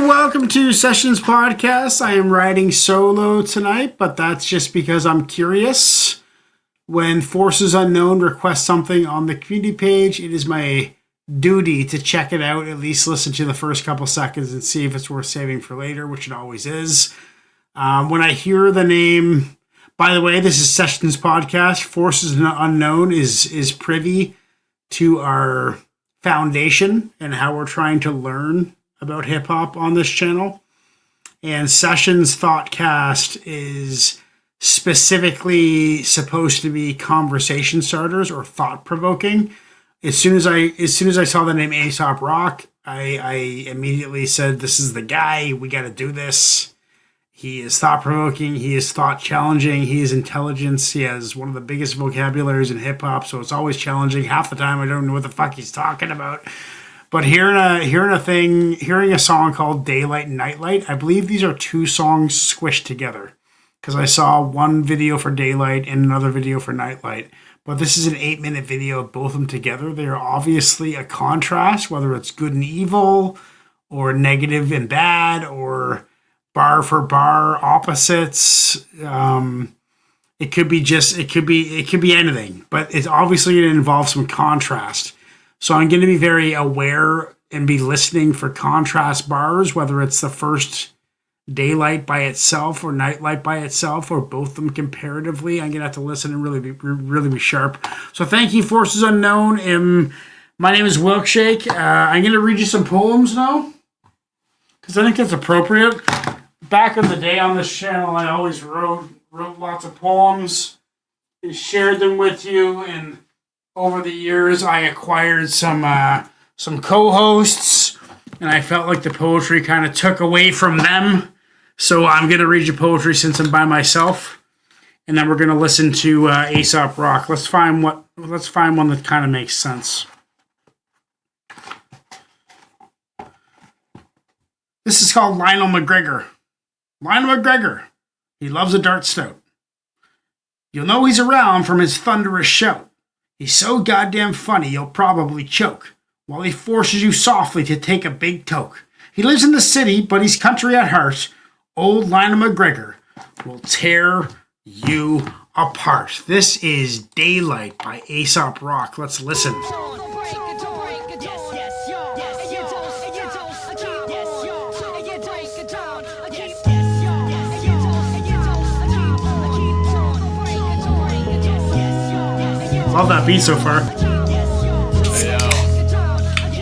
welcome to SESSIONZ Podcast. I am riding solo tonight, but that's just because I'm curious. When Forces Unknown request something on the community page, it is my duty to check it out, at least listen to the first couple seconds and see if it's worth saving for later, which it always is. When I hear the name, by the way, this is SESSIONZ Podcast. Forces Unknown is privy to our foundation and how we're trying to learn about hip-hop on this channel. And SESSIONZ THOUGHTCAST is specifically supposed to be conversation starters or thought-provoking. As soon as I saw the name Aesop Rock, I immediately said, this is the guy, we got to do this. He is thought-provoking, he is thought-challenging, he is intelligence, he has one of the biggest vocabularies in hip-hop, so it's always challenging. Half the time I don't know what the fuck he's talking about. But hearing a song called Daylight and Nightlight, I believe these are two songs squished together. Because I saw one video for Daylight and another video for Nightlight. But this is an 8-minute video of both of them together. They are obviously a contrast, whether it's good and evil, or negative and bad, or bar for bar opposites. It could be anything. But it's obviously going to involve some contrast. So I'm going to be very aware and be listening for contrast bars, whether it's the first Daylight by itself or Nightlight by itself or both of them comparatively. I'm going to have to listen and really be sharp. So thank you, Forces Unknown. My name is Wilkshake. I'm going to read you some poems now because I think that's appropriate. Back in the day on this channel, I always wrote lots of poems and shared them with you, and over the years, I acquired some co-hosts, and I felt like the poetry kind of took away from them. So I'm going to read you poetry since I'm by myself, and then we're going to listen to Aesop Rock. Let's find one that kind of makes sense. This is called Lionel McGregor. Lionel McGregor, he loves a dark stout. You'll know he's around from his thunderous shout. He's so goddamn funny you'll probably choke, while he forces you softly to take a big toke. He lives in the city, but he's country at heart. Old Lionel McGregor will tear you apart. This is Daylight by Aesop Rock. Let's listen. Love that beat so far.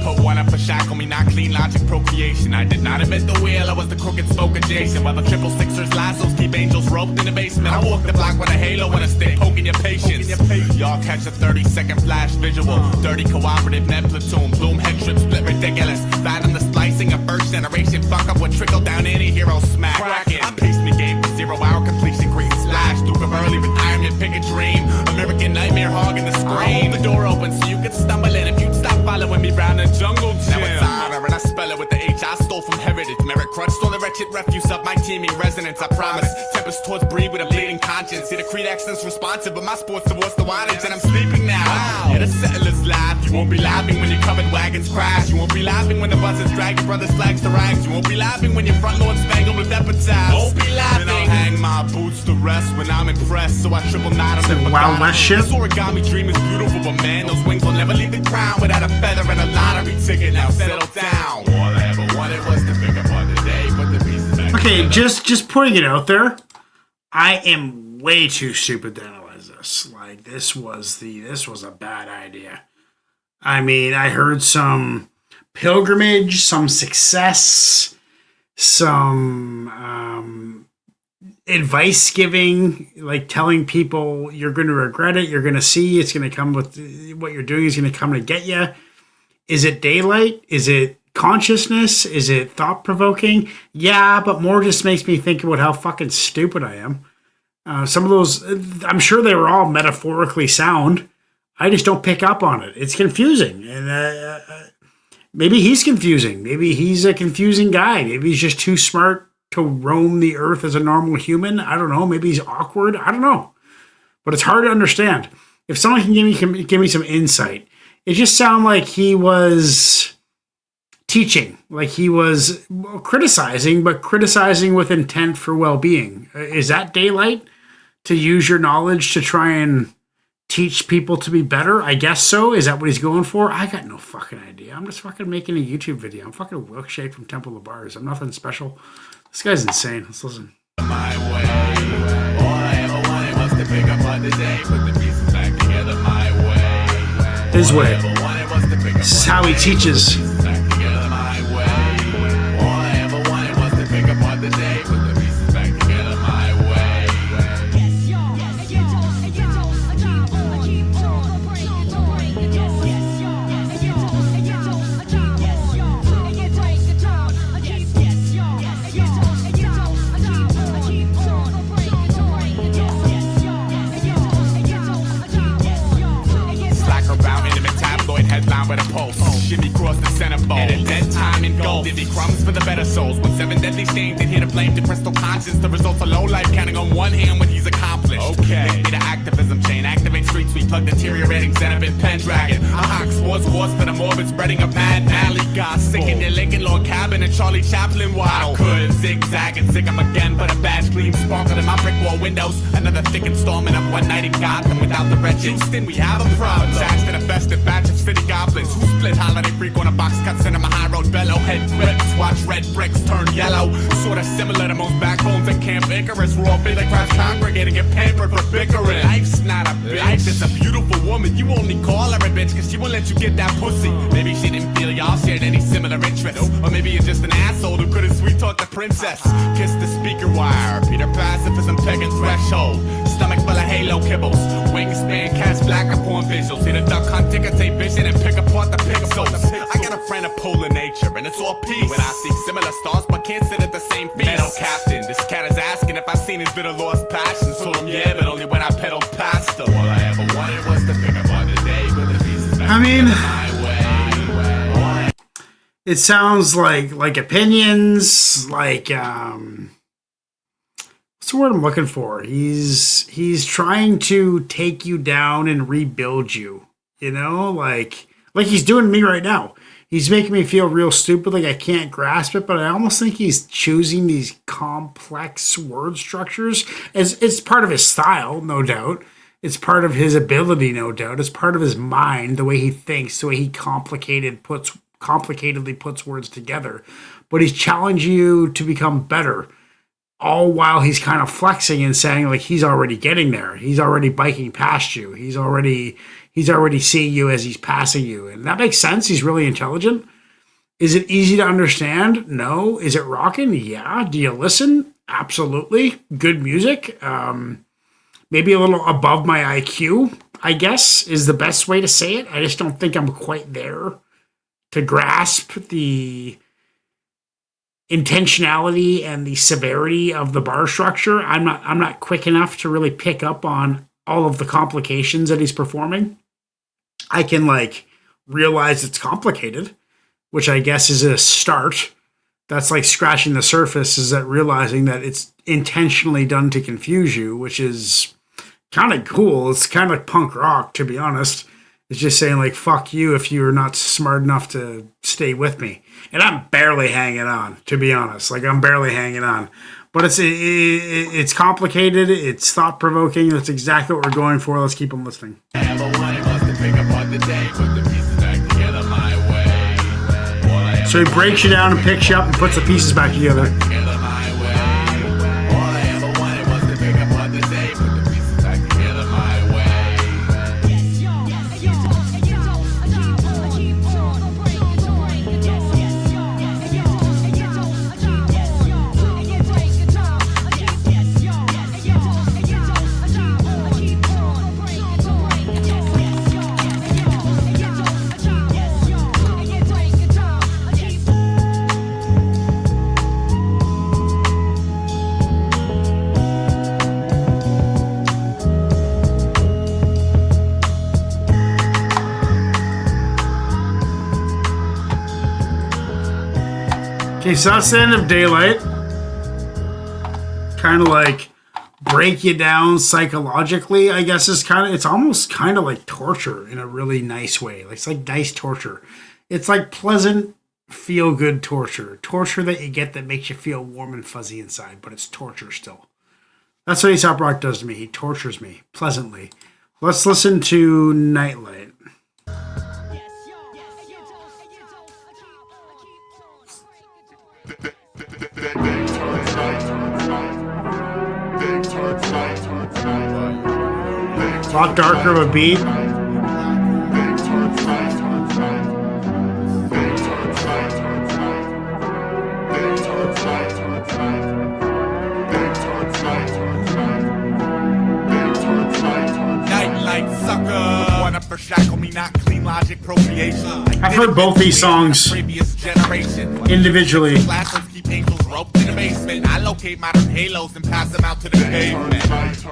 Put one up a shackle me, not clean logic procreation. I did not invent the wheel, I was the crooked spoke adjacent. While the triple sixers, lassos keep angels roped in the basement. I walk the block with a halo and a stick poking your patience. Y'all catch a 30-second flash visual. Dirty cooperative net platoon. Bloom head trip split ridiculous. Bad on the splicing of first generation. Fuck up what trickle down any hero smack. Cracking. I paced me game for 0-hour completion. Green slash. Duke of early retirement. Pick a dream. American nightmare hogging the screen. The door open so you could stumble in if you'd stop following me round the jungle gym. Now it's honor and I spell it with the H I stole from heritage. Merit crutch stole the wretched refuse of my teaming resonance. I promise. Tempest towards breed with a bleeding conscience. See the creed accent's responsive, but my sports towards the wattage and I'm sleeping now. Wow. Yeah, the settlers laugh. You won't be laughing when your covered wagons crash. You won't be laughing when the buses drag your brother's flags to rags. You won't be laughing when your front lawn spangled with epitaphs. Won't be laughing. Then I'll hang my boots to rest when I'm impressed. So I triple knot on the Wild West shit. This origami dream is beautiful, but man, those wings will never leave the ground without a feather and a lottery ticket. Now settle down. All I ever wanted was to pick up on the day, but the pieces back. Okay, just putting it out there. I am way too stupid to analyze this. Like this was a bad idea. I mean, I heard some pilgrimage, some success, some advice giving, like telling people you're going to regret it, you're going to see, it's going to come with what you're doing is going to come to get you. Is it daylight? Is it consciousness? Is it thought provoking? Yeah, but more just makes me think about how fucking stupid I am. Some of those, I'm sure they were all metaphorically sound. I just don't pick up on it. It's confusing. And maybe he's confusing. Maybe he's a confusing guy. Maybe he's just too smart to roam the earth as a normal human. I don't know. Maybe he's awkward. I don't know. But it's hard to understand. If someone can give me some insight, it just sounded like he was teaching. Like he was criticizing, but criticizing with intent for well-being. Is that daylight? To use your knowledge to try and teach people to be better? I guess so. Is that what he's going for? I got no fucking idea. I'm just fucking making a YouTube video. I'm fucking Wilkshake from Temple of Bars. I'm nothing special. This guy's insane. Let's listen. My way. All I ever wanted was to pick up on the day, put the pieces back together my way. His way. This is how he teaches. Back together my way. All I ever wanted was to pick up on the day, put the pieces back together my way. Headline with a pulse. Shimmy cross the center bowl. At a dead time in gold. Divvy crumbs for the better souls. When 7 deadly stains, they here to blame the crystal conscience. The results of low life counting on one hand when he's accomplished. Okay. Hit me the activism chain. Activate street sweep. Plug deteriorating Xenobit Pendragon. I hawk sports wars for the morbid spreading of mad alley gossip. Sick in their Lincoln Lord Cabin and Charlie Chaplin waddle. Could zigzag and zig 'em again, but a badge gleam sparkled in my brick wall windows. Another thick installment of One Night in Gotham without the wretched. Houston, we have a problem. Attached to the festive batch of city goblins who split holiday freak on a box cut cinema high road bellow. Head rips, watch red bricks turn yellow. Sorta similar to most backbones at Camp Icarus. Raw big like crowds congregating get pampered for bickering. Life's not a bitch. Life is a beautiful woman. You only call her a bitch cause she won't let you get that pussy. Maybe she didn't feel y'all shared any similar interests. Or maybe you're just an asshole who couldn't sweet talk the princess. Kiss the speaker wire. Peter pacifism pegging threshold. Stomach full of halo kibbles. Wingspan cast black upon visuals. Hit a duck hunt, ticker tape vision and pick apart the pixels. I got a friend of polar nature and it's all peace. When I see similar stars but can't sit at the same feast. Metal captain, this cat is asking if I've seen his bitter lost passions. Told him yeah, but only when I pedaled past him. All I ever wanted was to pick up on the day, but the pieces back my way. It sounds like opinions, like what's the word I'm looking for? He's trying to take you down and rebuild you. You know, like he's doing me right now. He's making me feel real stupid, like I can't grasp it, but I almost think he's choosing these complex word structures as it's part of his style, no doubt. It's part of his ability, no doubt. It's part of his mind, the way he thinks, the way he complicatedly puts words together. But he's challenging you to become better, all while he's kind of flexing and saying like he's already getting there. He's already biking past you. He's already seeing you as he's passing you. And that makes sense. He's really intelligent. Is it easy to understand? No. Is it rocking? Yeah. Do you listen? Absolutely. Good music. Maybe a little above my IQ, I guess, is the best way to say it. I just don't think I'm quite there to grasp the intentionality and the severity of the bar structure. I'm not quick enough to really pick up on all of the complications that he's performing. I can realize it's complicated, which I guess is a start. That's like scratching the surface, is that realizing that it's intentionally done to confuse you, which is kind of cool. It's kind of like punk rock, to be honest. It's just saying like, fuck you if you're not smart enough to stay with me. And I'm barely hanging on, to be honest. Like I'm barely hanging on. But it's complicated. It's thought-provoking. That's exactly what we're going for. Let's keep them listening. So he breaks you down and picks you up and puts the pieces back together. Okay, so that's the end of Daylight. Kind of like break you down psychologically, I guess it's almost kind of like torture in a really nice way. It's like nice torture. It's like pleasant feel good torture. Torture that you get that makes you feel warm and fuzzy inside, but it's torture still. That's what Aesop Rock does to me. He tortures me pleasantly. Let's listen to Nightlight. A lot darker of a beat. For shackle me, not clean logic, procreation. I've heard both these songs individually. Keep angels roped in the basement. I locate modern halos and pass them out to the pavement.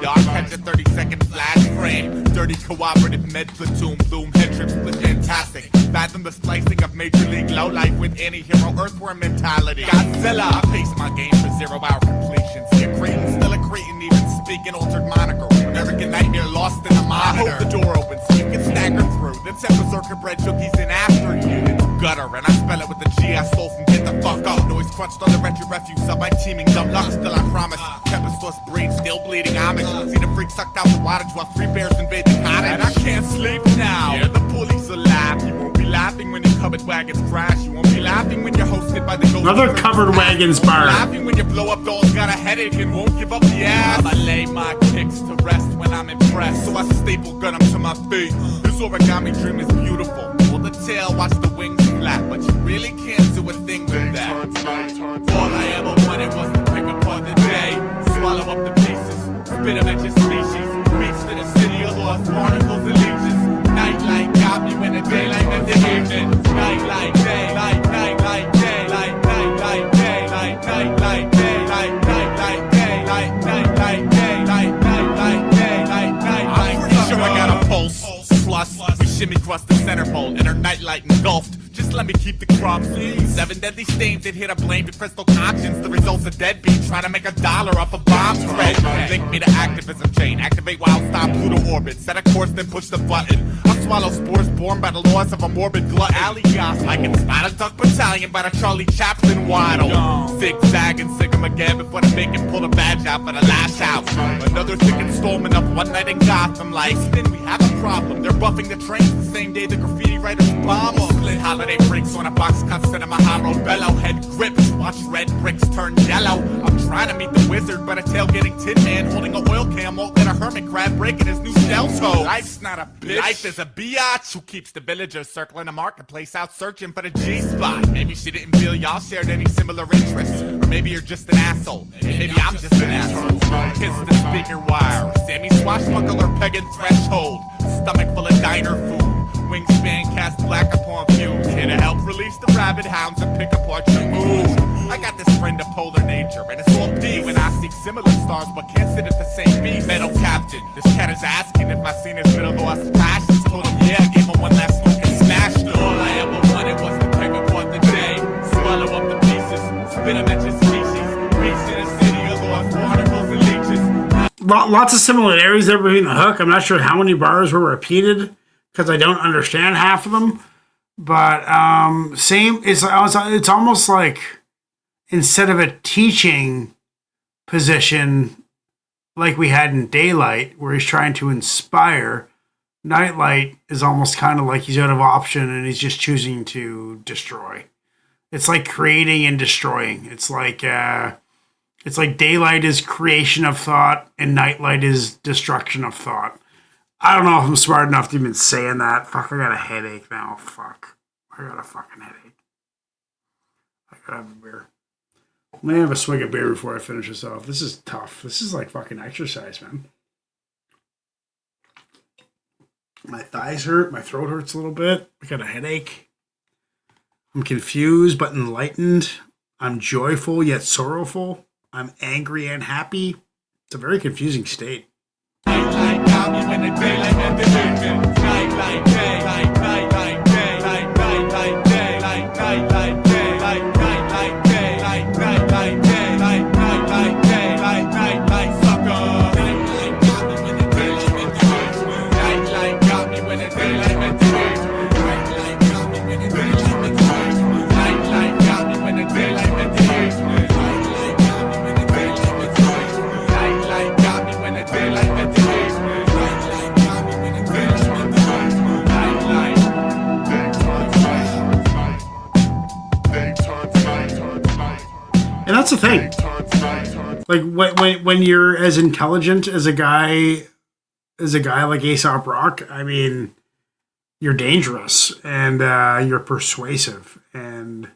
Y'all catch a 30-second flash frame. Dirty cooperative med platoon, bloom head trip split fantastic. Fathom the slicing of major league low life with anti-hero earthworm mentality. Godzilla, I pace my game for 0-hour completion. See a Creighton, still a Creighton, even speaking altered moniker. American nightmare lost in the monitor. I hope the door opens so you can stagger through. Then set berserker bread cookies in after you. Gutter, and I spell it with the G I stole from get the fuck out. Noise crunched on the retro refuse of my teaming dumb luck. Still I promise. Pepper sauce breed, still bleeding homage. See the freak sucked out the wattage while 3 bears invade the cottage. And I can't sleep now. Yeah, the police will laugh. You won't be laughing when your covered wagons crash. You won't be laughing when you're hosted by the ghost. Another covered wagons bar. Laughing when your blow up dolls got a headache and won't give up the ass. I lay my kicks to rest when I'm impressed. So I staple gun them to my feet. This origami dream is beautiful. Pull the tail, watch the wings flap. But you really can't do a thing with that. All I ever wanted was to pick apart the day. Swallow up the pieces. Spit them at your species. Reach to the city of lost particles and legions. Nightlight got me when the daylight met the evening. Nightlight, daylight, nightlight, daylight, nightlight, daylight, nightlight, daylight, nightlight, daylight, nightlight, daylight, nightlight, daylight, nightlight. I'm pretty sure I got a pulse. Plus, we shimmy across the center pole and our nightlight engulfed. Just let me keep the crumbs. 7 deadly stains that hit a blame to crystal conscience. The results of deadbeat trying to make $1 off a bomb spread. Link me to activism chain. Activate wild stop Pluto orbit. Set a course, then push the button. I'll swallow spores born by the laws of a morbid glut. Alley goss like in Spotted Duck Battalion by the Charlie Chaplin waddle. Zigzag and sig 'em again before the bacon pull the badge out for the last out. Another thick installment of One Night in Gotham. Like, then we have a problem. They're buffing the trains the same day the graffiti writers bomb them. Split holiday breaks on a box cut set of my hollow bellow. Head grips, watch red bricks turn yellow. I'm trying to meet the wizard, but a tailgating tin man holding a oil can won't let a hermit crab break in his new shell toe. Life's not a bitch. Life is a biatch who keeps the villagers circling the marketplace out searching for the G-spot. Maybe she didn't feel y'all shared any similar interests. Or maybe you're just an asshole. Maybe I'm just an asshole. Kiss the speaker wire. Sammy swashbuckler pegging threshold. Stomach full of diner food. Wingspan cast black upon views. Here to help release the rabid hounds and pick apart your mood. I got this friend of polar nature, and it's all D when I seek similar stars, but can't sit at the same beat. Metal captain, this cat is asking if I seen his middle lost passions. Told him yeah, gave him one last look and smashed him. All I ever wanted was to pick apart the day. Swallow up the pieces, spit them at your species. Reach to the city of lost particles and leeches. Lots of similarities there between the hook. I'm not sure how many bars were repeated because I don't understand half of them. But same. It's almost like instead of a teaching position like we had in Daylight, where he's trying to inspire, Nightlight is almost kind of like he's out of option and he's just choosing to destroy. It's like creating and destroying. It's like Daylight is creation of thought and Nightlight is destruction of thought. I don't know if I'm smart enough to even saying that. Fuck, I got a headache now. Fuck. I got a fucking headache. I gotta have a beer. I'm gonna have a swig of beer before I finish this off. This is tough. This is like fucking exercise, man. My thighs hurt. My throat hurts a little bit. I got a headache. I'm confused but enlightened. I'm joyful yet sorrowful. I'm angry and happy. It's a very confusing state. Nightlight got me when the daylight met the evening. Nightlight, daylight, nightlight, daylight, nightlight, daylight, nightlight, daylight, nightlight, daylight, nightlight, daylight, nightlight, daylight, nightlight, sucker. Nightlight got me when the daylight met the evening. Nightlight got me when the daylight met the evening. Nightlight got me when the daylight met the evening. That's the thing. Like when you're as intelligent as a guy like Aesop Rock, I mean, you're dangerous and you're persuasive, and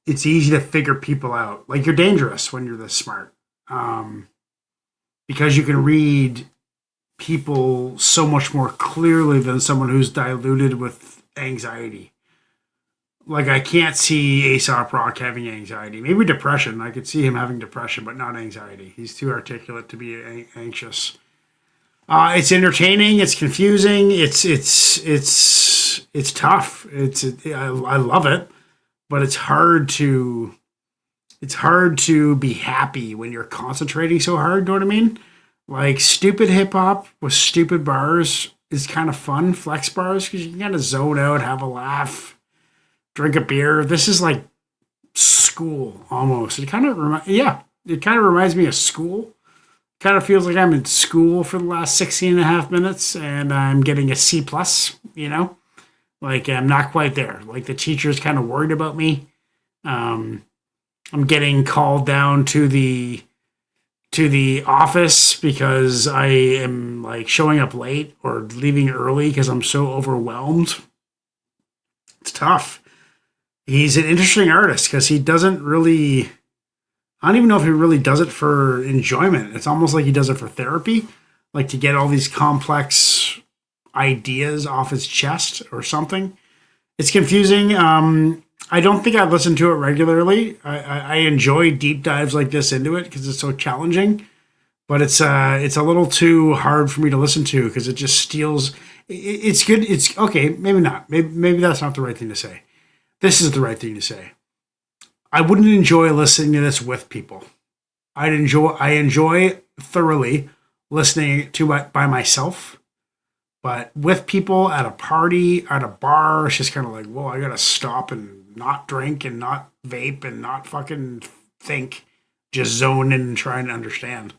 it's easy to figure people out. Like, you're dangerous when you're this smart, because you can read people so much more clearly than someone who's diluted with anxiety. Like, I can't see Aesop Rock having anxiety. Maybe depression. I could see him having depression, but not anxiety. He's too articulate to be anxious. It's entertaining. It's confusing. It's tough. I love it, but it's hard to be happy when you're concentrating so hard. You know what I mean? Like, stupid hip hop with stupid bars is kind of fun. Flex bars, because you can kind of zone out, have a laugh, drink a beer. This is like school almost. It kind of reminds me of school. Kind of feels like I'm in school for the last 16 and a half minutes and I'm getting a C+, you know? Like, I'm not quite there. Like, the teacher's kind of worried about me. I'm getting called down to the office because I am, like, showing up late or leaving early because I'm so overwhelmed. It's tough. He's an interesting artist because he doesn't really... I don't even know if he really does it for enjoyment. It's almost like he does it for therapy, like to get all these complex ideas off his chest or something. It's confusing. I don't think I listen to it regularly. I enjoy deep dives like this into it because it's so challenging, but it's a little too hard for me to listen to because it just steals. It's good. It's okay. Maybe not. Maybe that's not the right thing to say. This is the right thing to say. I wouldn't enjoy listening to this with people. I enjoy thoroughly listening to it by myself, but with people at a party, at a bar, it's just kind of like, whoa, I gotta stop and not drink and not vape and not fucking think, just zone in and try and understand.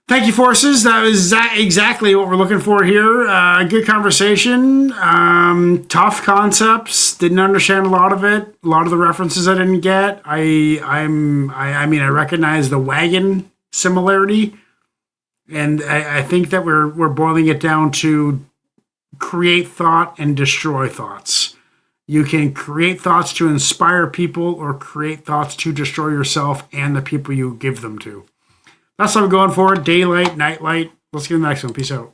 Thank you, Forces. That was exactly what we're looking for here. Good conversation. Tough concepts. Didn't understand a lot of it. A lot of the references I didn't get. I mean, I recognize the wagon similarity, and I think that we're boiling it down to create thought and destroy thoughts. You can create thoughts to inspire people, or create thoughts to destroy yourself and the people you give them to. That's what I'm going for. Daylight, Nightlight. Let's get to the next one. Peace out.